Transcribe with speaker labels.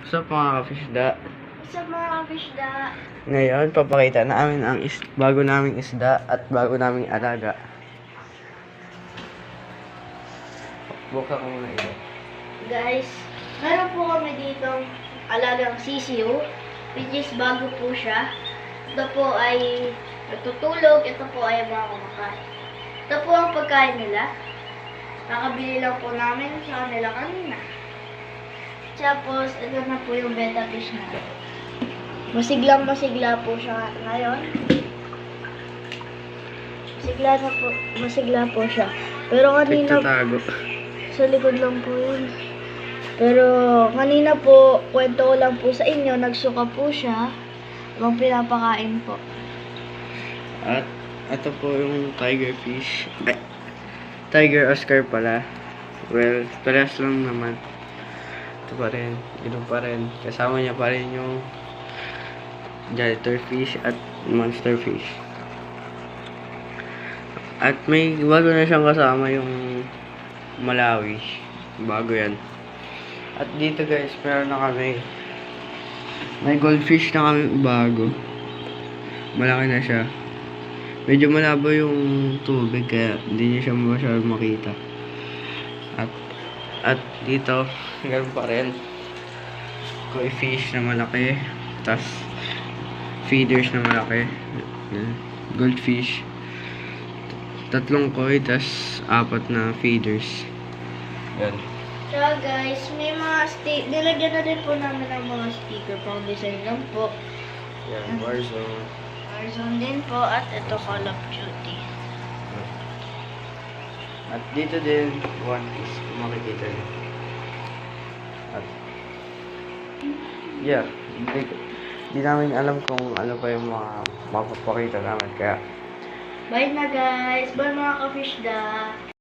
Speaker 1: Sa mga ka-fishda,
Speaker 2: Sa mga kabisda,
Speaker 1: ngayon papakita namin ang bago naming isda at bago naming alaga. Buka ko muna ito.
Speaker 2: guys, meron po kami ditong alagang sisiyo, which is bago po siya. Ito po ay natutulog, ito po ay mga kumakain. Ito po ang pagkain nila. Nakabili lang po namin sa kanila kanina. Tapos, ito na po yung betta fish na. Masigla po siya ngayon. Masigla po siya. Pero kanina,
Speaker 1: Nagtatago.
Speaker 2: sa likod lang po yun. Pero kanina po, kwento ko lang po sa inyo, nagsuka po siya. Habang pinapakain po.
Speaker 1: At ito po yung tiger fish. Ay, tiger Oscar pala. Well, parehas lang naman. Ito pa rin. Ito pa rin. Kasama niya pa rin yung janitor fish at monster fish. At may bago na siyang kasama yung Malawi. Bago yan. At dito guys, meron na kami. May goldfish na kami bago. Malaki na siya. Medyo malabo yung tubig kaya hindi niya siya masyadong makita. At dito, ganoon pa rin. Koi fish na malaki. Tas feeders na malaki. Goldfish. 3 koi, tas 4 na feeders. Yan.
Speaker 2: So guys, may mga nilagyan na rin po namin ng mga sticker pang design lang po.
Speaker 1: Yan, Warzone.
Speaker 2: Warzone din po at ito Call of Duty.
Speaker 1: At dito din, One Piece, kung makikita niyo. At, yeah, di namin alam kung ano pa yung mga mapapakita namin. Kaya,
Speaker 2: Bye na guys! Bye mga ka-fishda!